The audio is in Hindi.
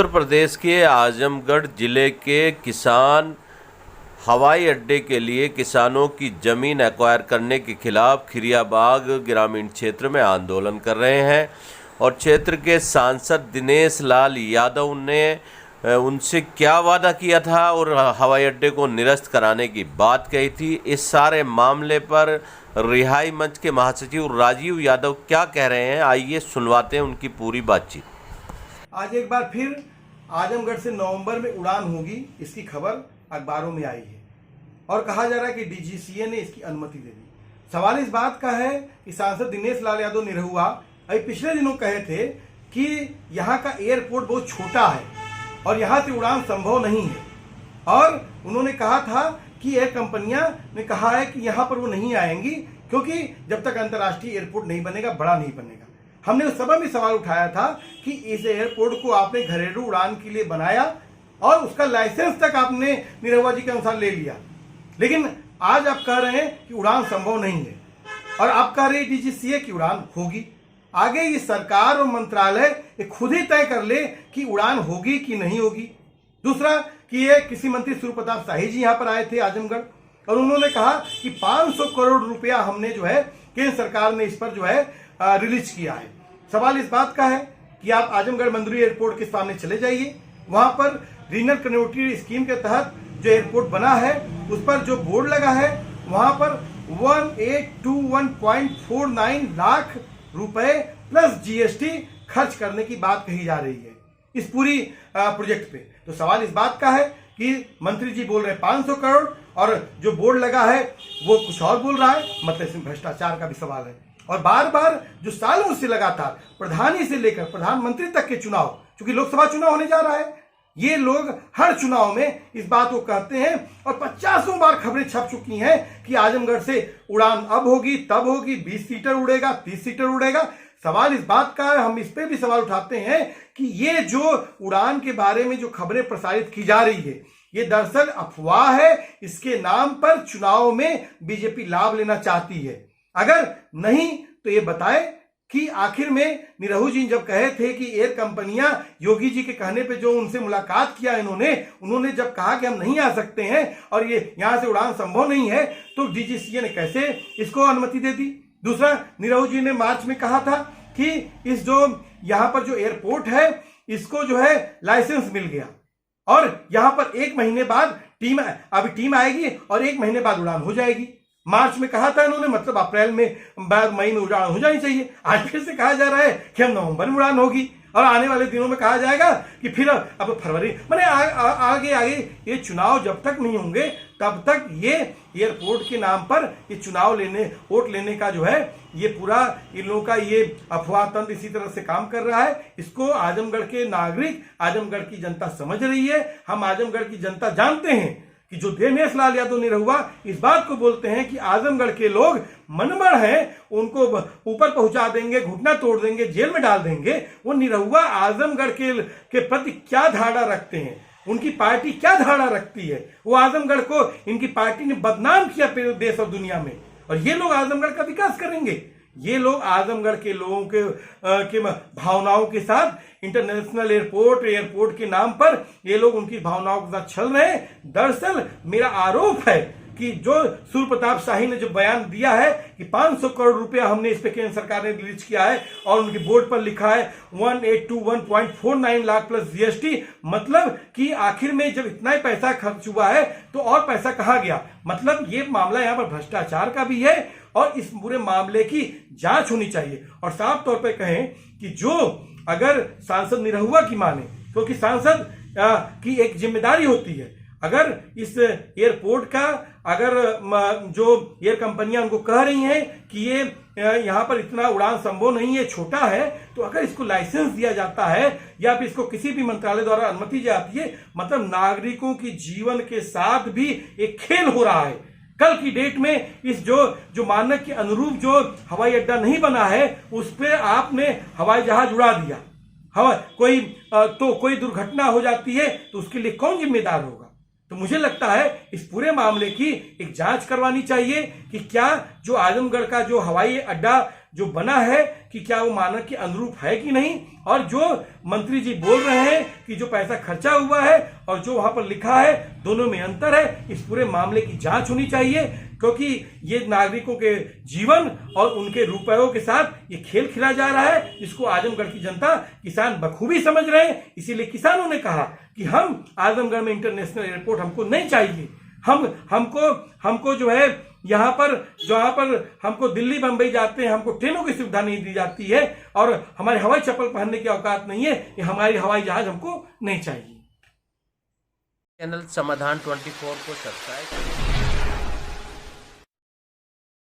उत्तर प्रदेश के आजमगढ़ जिले के किसान हवाई अड्डे के लिए किसानों की जमीन एक्वायर करने के खिलाफ खिरियाबाग ग्रामीण क्षेत्र में आंदोलन कर रहे हैं और क्षेत्र के सांसद दिनेश लाल यादव ने उनसे क्या वादा किया था और हवाई अड्डे को निरस्त कराने की बात कही थी। इस सारे मामले पर रिहाई मंच के महासचिव राजीव यादव क्या कह रहे हैं, आइए सुनवाते हैं उनकी पूरी बातचीत। आज एक बार फिर आजमगढ़ से नवंबर में उड़ान होगी, इसकी खबर अखबारों में आई है और कहा जा रहा है कि डीजीसीए ने इसकी अनुमति दे दी। सवाल इस बात का है कि सांसद दिनेश लाल यादव निरहुआ अभी पिछले दिनों कहे थे कि यहाँ का एयरपोर्ट बहुत छोटा है और यहाँ से उड़ान संभव नहीं है, और उन्होंने कहा था कि एयर कंपनियां ने कहा है कि यहाँ पर वो नहीं आएंगी क्योंकि जब तक अंतर्राष्ट्रीय एयरपोर्ट नहीं बनेगा, बड़ा नहीं बनेगा। हमने उस समय भी सवाल उठाया था कि इस एयरपोर्ट को आपने घरेलू उड़ान के लिए बनाया और उसका लाइसेंस तक आपने निरहुआ जी के अनुसार ले लिया, लेकिन आज आप कह रहे हैं कि उड़ान संभव नहीं है और आप कह रहे हैं डीजीसीए की उड़ान होगी। आगे ये सरकार और मंत्रालय ये खुद ही तय कर ले कि उड़ान होगी कि नहीं होगी। दूसरा कि ये कृषि मंत्री सूर्य प्रताप शाही जी यहाँ पर आए थे आजमगढ़ और उन्होंने कहा कि 500 करोड़ रुपया हमने जो है केंद्र सरकार ने इस पर जो है रिलीज किया है। सवाल इस बात का है कि आप आजमगढ़ मंदुरी एयरपोर्ट के सामने चले जाइए, वहां पर रीजनल कनेक्टिविटी स्कीम के तहत जो एयरपोर्ट बना है उस पर जो बोर्ड लगा है वहां पर 1821.49 लाख रुपए प्लस जीएसटी खर्च करने की बात कही जा रही है इस पूरी प्रोजेक्ट पे। तो सवाल इस बात का है कि मंत्री जी बोल रहे हैं 500 करोड़ और जो बोर्ड लगा है वो कुछ और बोल रहा है, मतलब इसमें भ्रष्टाचार का भी सवाल है। और बार बार जो सालों से लगातार प्रधानी से लेकर प्रधानमंत्री तक के चुनाव, क्योंकि लोकसभा चुनाव होने जा रहा है, ये लोग हर चुनाव में इस बात को कहते हैं और 50 बार खबरें छप चुकी हैं कि आजमगढ़ से उड़ान अब होगी, तब होगी, 20 सीटर उड़ेगा, 30 सीटर उड़ेगा। सवाल इस बात का है, हम इस पे भी सवाल उठाते हैं कि ये जो उड़ान के बारे में जो खबरें प्रसारित की जा रही है ये दरअसल अफवाह है। इसके नाम पर चुनाव में बीजेपी लाभ लेना चाहती है। अगर नहीं तो ये बताए कि आखिर में निरहु जी जब कहे थे कि एयर कंपनियां योगी जी के कहने पे जो उनसे मुलाकात किया उन्होंने जब कहा कि हम नहीं आ सकते हैं और ये यहां से उड़ान संभव नहीं है, तो डीजीसीए ने कैसे इसको अनुमति दे दी। दूसरा, निरहु जी ने मार्च में कहा था कि इस जो यहां पर जो एयरपोर्ट है इसको जो है लाइसेंस मिल गया और यहां पर 1 महीने बाद टीम आएगी और 1 महीने बाद उड़ान हो जाएगी। मार्च में कहा था इन्होंने, मतलब अप्रैल में बाद मई में उड़ान हो जानी चाहिए। आज फिर से कहा जा रहा है कि हम नवंबर में उड़ान होगी और आने वाले दिनों में कहा जाएगा कि फिर अब फरवरी, मैंने आगे ये चुनाव जब तक नहीं होंगे तब तक ये एयरपोर्ट के नाम पर ये चुनाव लेने, वोट लेने का जो है ये पूरा इन लोगों का ये अफवाह तंत्र इसी तरह से काम कर रहा है। इसको आजमगढ़ के नागरिक, आजमगढ़ की जनता समझ रही है। हम आजमगढ़ की जनता जानते हैं कि जो दिनेश लाल यादव निरहुआ इस बात को बोलते हैं कि आजमगढ़ के लोग मनमड़ हैं, उनको ऊपर पहुंचा देंगे, घुटना तोड़ देंगे, जेल में डाल देंगे, वो निरहुआ आजमगढ़ के प्रति क्या धारणा रखते हैं, उनकी पार्टी क्या धारणा रखती है। वो आजमगढ़ को इनकी पार्टी ने बदनाम किया पूरे देश और दुनिया में, और ये लोग आजमगढ़ का विकास करेंगे। ये लोग आजमगढ़ के लोगों के भावनाओं के साथ इंटरनेशनल एयरपोर्ट के नाम पर ये लोग उनकी भावनाओं के साथ छल रहे हैं। दरअसल मेरा आरोप है कि जो सूर्य प्रताप शाही ने जो बयान दिया है कि 500 करोड़ रुपया हमने इस पे केंद्र सरकार ने रिलीज किया है और उनके बोर्ड पर लिखा है 1821.49 लाख प्लस जीएसटी, मतलब कि आखिर में जब इतना ही पैसा खर्च हुआ है तो और पैसा कहाँ गया। मतलब ये मामला यहाँ पर भ्रष्टाचार का भी है और इस पूरे मामले की जांच होनी चाहिए। और साफ तौर पर कहें कि जो अगर सांसद निरहुआ की माने, क्योंकि सांसद की एक जिम्मेदारी होती है, अगर इस एयरपोर्ट का अगर जो एयर कंपनियां उनको कह रही हैं कि ये यहाँ पर इतना उड़ान संभव नहीं है, छोटा है, तो अगर इसको लाइसेंस दिया जाता है या फिर इसको किसी भी मंत्रालय द्वारा अनुमति जाती है, मतलब नागरिकों की जीवन के साथ भी एक खेल हो रहा है। कल की डेट में इस जो मानक के अनुरूप जो हवाई अड्डा नहीं बना है उस पर आपने हवाई जहाज उड़ा दिया, कोई दुर्घटना हो जाती है तो उसके लिए कौन जिम्मेदार होगा। तो मुझे लगता है इस पूरे मामले की एक जांच करवानी चाहिए कि क्या जो आजमगढ़ का जो हवाई अड्डा जो बना है कि क्या वो मानक के अनुरूप है कि नहीं, और जो मंत्री जी बोल रहे हैं कि जो पैसा खर्चा हुआ है और जो वहां पर लिखा है दोनों में अंतर है। इस पूरे मामले की जांच होनी चाहिए, क्योंकि ये नागरिकों के जीवन और उनके रुपयों के साथ ये खेल खेला जा रहा है, जिसको आजमगढ़ की जनता, किसान बखूबी समझ रहे हैं। इसीलिए किसानों ने कहा कि हम आजमगढ़ में इंटरनेशनल एयरपोर्ट हमको नहीं चाहिए। हमको जो है यहाँ पर जहाँ पर हमको दिल्ली बंबई जाते हैं हमको ट्रेनों की सुविधा नहीं दी जाती है, और हमारे हवाई चप्पल पहनने की औकात नहीं है, ये हमारी हवाई जहाज हमको नहीं चाहिए। चैनल समाधान 24 को सब्सक्राइब करें।